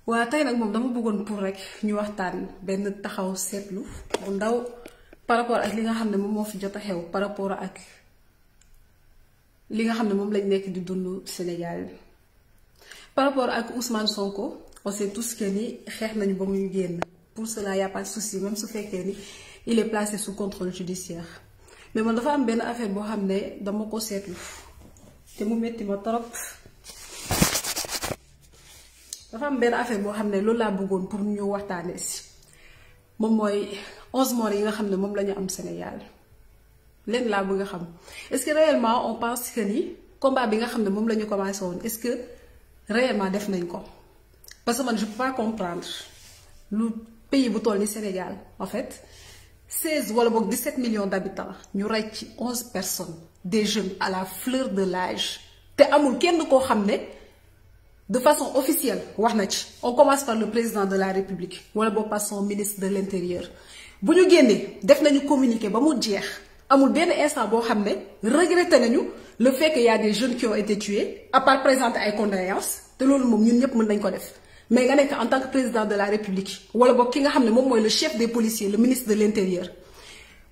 waa tey nag moom dama bëggoon pour rek ñu waxtaan benn taxaw seetlu bu ndaw par rapport ak li nga xam ne moom moo fi jot a xew par rapport ak li nga xam ne moom lañ nekk di dund Sénégal par rapport ak Ousmane Sonko on sait tous que ni xeex nañu ba muy génn pour cela y a pas de souci même su fekkee ni il est placé sous contrôle judiciaire mais man dafa am benn affaire boo xam ne dama ko seetlu te mu metti ma trop. dafa am benn affaire boo xam ne loolu laa bëggoon pour ñu waxtaanee si moom mooy 11 morts yi nga xam ne moom la ñu am Sénégal leen laa bëgg a xam est-ce que réellement on pense que ni combat bi nga xam ne moom la ñu commencé woon est-ce que réellement def nañ ko parce que man je peux pas comprendre lu pays bu toll ni Sénégal en fait 16 wala boog 17 millions d'habitants ñu rey ci 11 personnes des jeunes à la fleur de l'âge te amul kenn koo xam ne. De façon officielle wax na ci on commence par le président de la République wala boog par son ministre de l'Intérieur bu ñu génnee def nañu communiqué ba mu jeex amul benn instant boo xam ne regretté nañu le fait que y a des jeunes qui ont été tués à part présenter ay condoléances te loolu moom ñun ñëpp mën nañ ko def mais nga nekk en tant que président de la République wala boog ki nga xam ne moom mooy le chef des policiers le ministre de l'Intérieur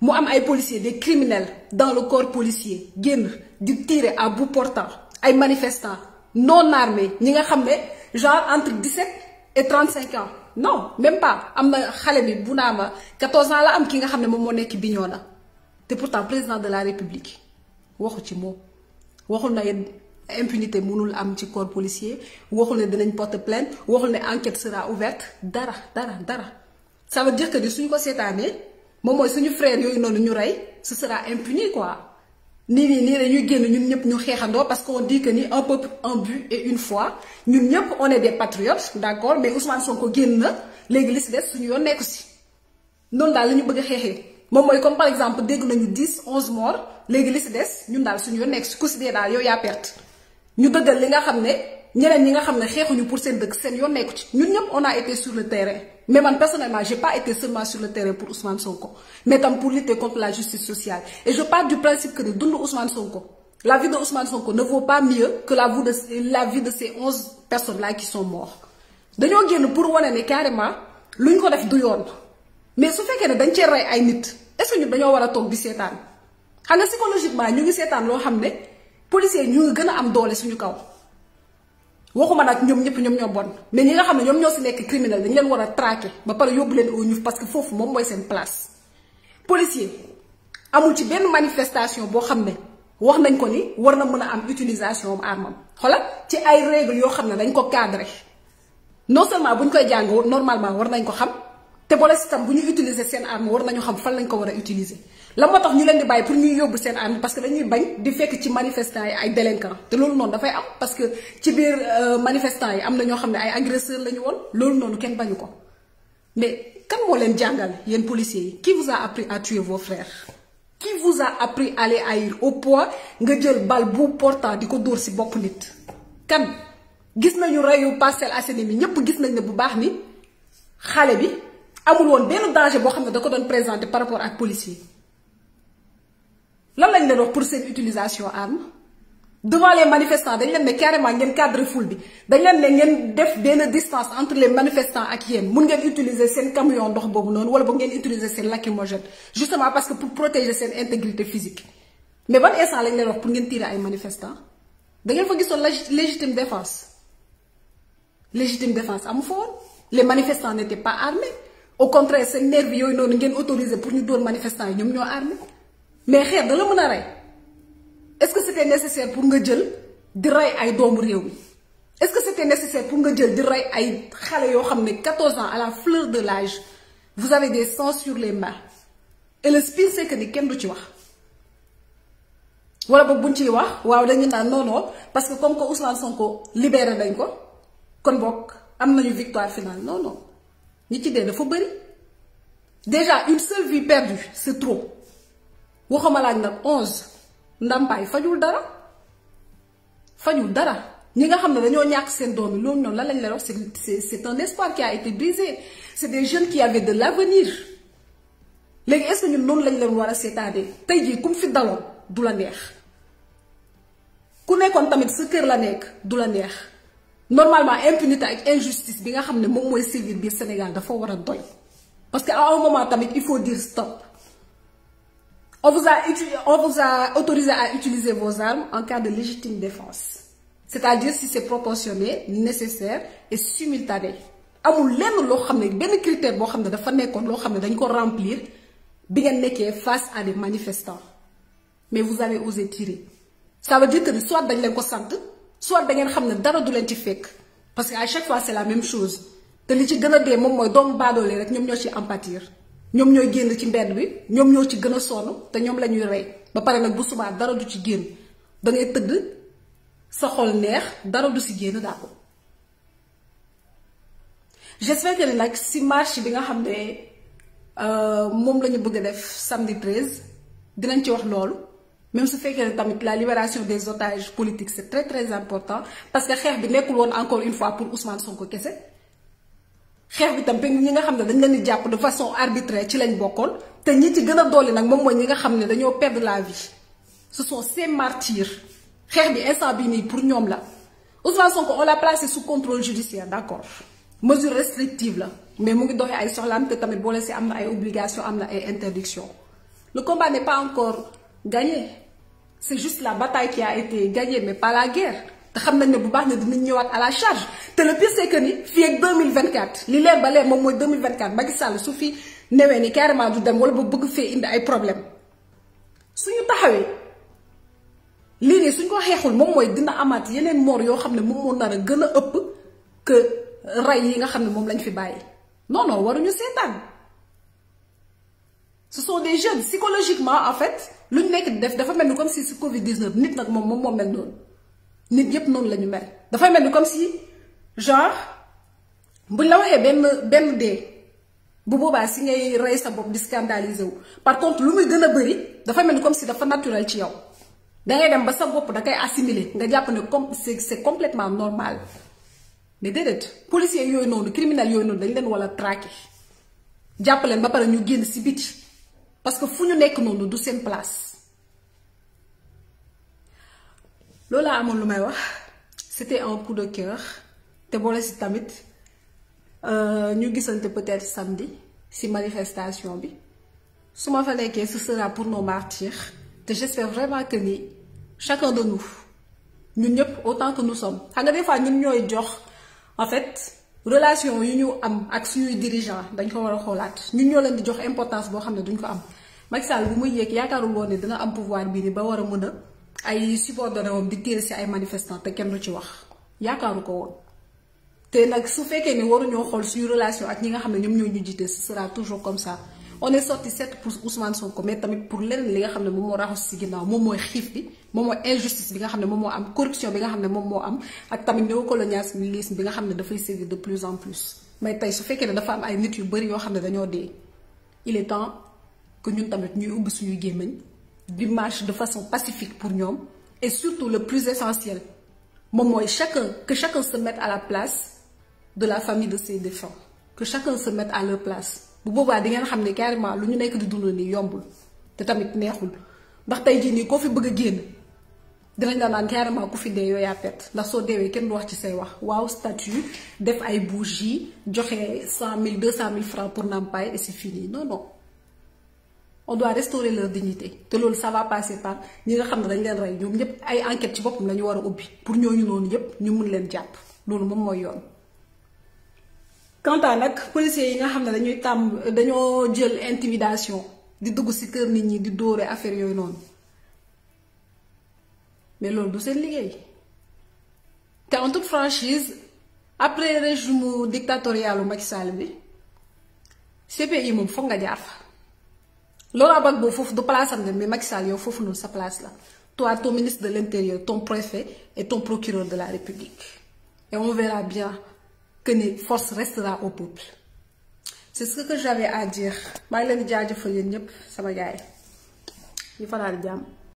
mu am ay policiers des criminels dans le corps policier génn di tirer à bout portant ay manifestants non armés ñi nga xam ne genre entre 17 et 35 ans non même pas am na xale bi bu naa ma 14 ans la am ki nga xam ne moom moo nekk Bignona te pourtant président de la République waxu ci moom waxul na impunité mënul am ci corps policier waxul ne dinañ porter plainte waxul ne enquête sera ouverte dara ça veut dire que di suñ ko seetaanee moom mooy suñu frère yooyu noonu ñu rey ce sera impuni quoi. nii dañuy génn ñun ñëpp ñu xeexandoo parce qu'on dit que ni un peuple un but et une foi ñun ñëpp on est des patriotes d'accord mais Ousmane Sonko génn na léegi li si des suñu yoon nekku si noonu daal la ñu bëgg a xeexee moom mooy comme par exemple dégg nañu 10 11 morts léegi li si des ñun daal suñu yoon nekk si ku si dee daal yow yaa perte ñu dëggal li nga xam ne ñeneen ñi nga xam ne xeexuñu pour seen dëkk seen yoon nekku ci ñun ñëpp on a été sur le terrain mais man personnellement j'ai pas été seulement sur le terrain pour Ousmane Sonko mais tam pour lutter contre la justice sociale et je pars du principe que ne dund Ousmane Sonko la vie de Ousmane Sonko ne vaut pas mieux que la vie de ces 11 personnes là qui sont mortes dañoo génn pour wane ne carrément luñ ko def du yoon mais su fekkee ne dañ cee rey ay nit est-ce que ñun dañoo war a toog di seetaan xam nga psychologiquement ñu ngi seetaan loo xam ne policiers ñu ngi gën a am doole suñu kaw. waxuma nag ñoom ñëpp ñoom ñoo bon mais ñi nga xam ne ñoom ñoo si nekk criminel dañu leen war a traquer ba pare yóbbu leen au ñuf parce que foofu moom mooy seen place. policier amul ci benn manifestation boo xam ne wax nañ ko ni war na mën a am utilisation armam xoolal ci ay règles yoo xam ne dañ ko cadré non seulement bu ñu koy jàng normalement war nañ ko xam te boole si tam bu ñuy utiliser seen arme war nañu xam fan lañ ko war a utiliser. la moo tax ñu leen di bàyyi pour ñuy yóbbu seen arme parce que dañuy bañ di fekk ci manifestants yi ay délinquants te loolu noonu dafay am parce que ci biir manifestants yi am na ñoo xam ne ay agresseurs la ñu woon loolu noonu kenn bañu ko mais kan moo leen jàngal yéen policiers yi qui vous a appris à tuer vos frères qui vous a appris à les haïr au point nga jël bal bu portant di ko dóor si bopp nit kan gis nañu reyu Parcelles Assainies bi ñëpp gis nañ ne bu baax ni xale bi amul woon benn danger boo xam ne da ko doon présenter par rapport ak policiers lan lañ leen wax pour seen utilisation arme devant les manifestants dañ leen ne carrément ngeen cadre foule bi dañ leen ne ngeen def benn distance entre les manifestants ak yéen mun ngeen utiliser seen camion ndox boobu noonu wala boog ngeen utiliser seen lacrymogène justement parce que pour protéger seen intégrité physique mais ban instant lañ leen wax pour ngeen tirer ay manifestants da ngeen fa gisoon légitime défense amu fa woon les manifestants n'étaient pas armés au contraire seen nervis yooyu noonu ngeen autorisé pour ñu dóor manifestants yi ñoom ñoo armés mais xeex da la mën a rey est-ce que c'était nécessaire pour nga jël di rey ay doomu réew mi est-ce que c'était nécessaire pour nga jël di rey ay xale yoo xam ne 14 ans à la fleur de l'âge vous avez des sangs sur les mains et le pire c'est que ni kenn du ci wax wala boog buñ ciy wax waaw dañu naan non parce que comme que Ousmane Sonko libéré nañ ko kon boog am nañu victoire finale non ñi ci dee dafa bëri déjà une seule vie perdue c'est trop. waxuma laaj nag 11 ndàmpaay fajul dara ñi nga xam ne dañoo ñàkk seen doom yi loolu noonu lan lañ lay wax c'est un espoir qui a été brisé c'est des jeunes qui avaient de l'avenir léegi est-ce que ñun noonu lañ leen war a seetaanee tey jii kum fi daloon du la neex ku nekkoon tamit sa kër la nekk du la neex normalement impunité ak injustice bi nga xam ne moom mooy sévir biir Sénégal dafa war a doy parce que à un moment tamit il faut dire stop. On vous a autorisé à utiliser vos armes en cas de légitime défense, c'est-à-dire si c'est proportionné, nécessaire et simultané. Amul lenn loo xam ne benn critère boo xam ne dafa nekkoon loo xam ne dañ ko remplir bi ngeen nekkee face à des manifestants mais vous avez osé tirer. Ça veut dire que soit dañ leen ko sant soit da ngeen xam ne dara du leen ci fekk parce que à chaque fois c'est la même chose te li ci gën a dee moom mooy doomu baadoole rek ñoom ñoo ci empathir. ñoom ñooy génn ci mbedd bi ñoom ñoo ci gën a sonn te ñoom la ñuy rey ba pare nag bu subaa dara du ci génn da ngay tëdd sa xol neex dara du si génn daa ko. J'espère que ni nag si marche bi nga xam ne moom la ñu bëgg a def samedi 13 dinañ ci wax loolu même su fekkee ne tamit la libération des otages politiques c'est très très important parce que xeex bi nekkul woon encore une fois pour Ousmane Sonko kese. xeex bi tam ñi nga xam ne dañ leen di jàpp de façon arbitraire ci lañ bokkoon te ñi ci gën a dolli nag moom mooy ñi nga xam ne dañoo perdre la vie ce sont ces martyrs xeex bi instant bii nii pour ñoom la Ousmane Sonko on l'a placé sous contrôle judiciaire d'accord mesure restrictive la mais mu ngi doxee ay soxlaam te tamit boole si am na ay obligations am na ay interdictions le combat n'est pas encore gagné c'est juste la bataille qui a été gagnée mais pas la guerre. te xam nañ ne bu baax ne dinañ ñëwaat à la charge te le pire c'est que ni fii ak 2024 li leer ba leer moom mooy 2024 Macky Sall su fi newee ni carrément du dem wala ba bëgg fee indi ay problème suñu taxawee lii nii suñ ko xeexul moom mooy dina amaat yeneen moor yoo xam ne moom moo nar a gën a ëpp que rey yi nga xam ne moom lañ fi bàyyi non non waruñu seetaan ce sont des jeunes psychologiquement en fait luñ nekk def dafa mel ni comme si Covid-19 nit nag moom moo mel noonu. nit yépp noonu la ñu mel dafay mel ni comme si genre buñ la waxee benn dee bu boobaa si ngay rey sa bopp di scandaliser wu par contre lu muy gën a bëri dafay mel ni comme si dafa naturel ci yow dangay dem ba sa bopp da koy assimiler nga jàpp ne comme c'est complètement normal mais déedéet policiers yooyu noonu criminels yooyu noonu dañ leen wala traquer jàpp leen ba pare ñu génn si biti parce que fu ñu nekk noonu du seen place. loolu laa amoon lu may wax c'était un coup de cœur te boole si tamit ñu gisante peut-être samedi si manifestation bi su ma fa nekkee ce sera pour nos martyrs te j'espère vraiment que ni chacun de nous ñun ñëpp autant que nous sommes xam nga des fois ñun ñooy jox en fait relation yu ñu am ak suñuy dirigeants dañ ko war a xoolaat ñun ñoo leen di jox importance boo xam ne duñ ko am Macky Sall bu muy yéeg yaakaarul woon ne dina am pouvoir bii ni ba war a mën a ay subordonné woon di tirer ci ay manifestants te kenn du ci wax yaakaaru ko woon te nag su fekkee ni waruñoo xool suñu relation ak ñi nga xam ne ñoom ñoo ñu jiite ce sera toujours comme ça on est sorti certes pour Ousmane Sonko mais tamit pour leneen li nga xam ne moom moo raxas ci ginnaaw moom mooy xiif bi moom mooy injustice bi nga xam ne moom moo am corruption bi nga xam ne moom moo am ak tamit néocolonialisme bi nga xam ne dafay sévir de plus en plus mais tey su fekkee ne dafa am ay nit yu bari yoo xam ne dañoo dee il est temps que ñun tamit ñuy ubbi suñuy gémmiñ di marche de façon pacifique pour ñoom et surtout le plus essentiel moom mooy que chacun se mette à la place de la famille de ses défunts que chacun se mette à leur place bu boobaa di ngeen xam ne carrément lu ñu nekk di dund nii yombul te tamit neexul ndax tey jii nii koo fi bëgg a génn dinañ la naan carrément ku fi dee yoo yaa perte ndax soo deewee kenn du wax ci say wax waaw statut def ay bougies joxe 100 000 200 000 francs pour Nampaye et c'est fini non non. On doit restaurer leur dignité te loolu ça va passer par ñi nga xam ne dañ leen rey ñoom ñëpp ay enquête ci boppam la ñu war a ubbi pour ñooñu noonu yëpp ñu mun leen jàpp loolu moom mooy yoon. quant à nag policiers yi nga xam ne dañoo jël intimidation di dugg ci kër nit ñi di dóore affaire yooyu noonu mais loolu du seen liggéey te en toute franchise après régime dictatorial u Macky Sall bi CPI moom foog nga jaar fa. Laurent Gbagbo foofu du place am mais Macky Sall yow foofu noonu sa place la toi ton ministre de l'intérieur ton préfet et ton procureur de la République et on verra bien que ni force restera au peuple c'est ce que j'avais à dire maa ngi leen di jaajëfal yéen ñëpp sama gaay yi ñu fanaan jàmm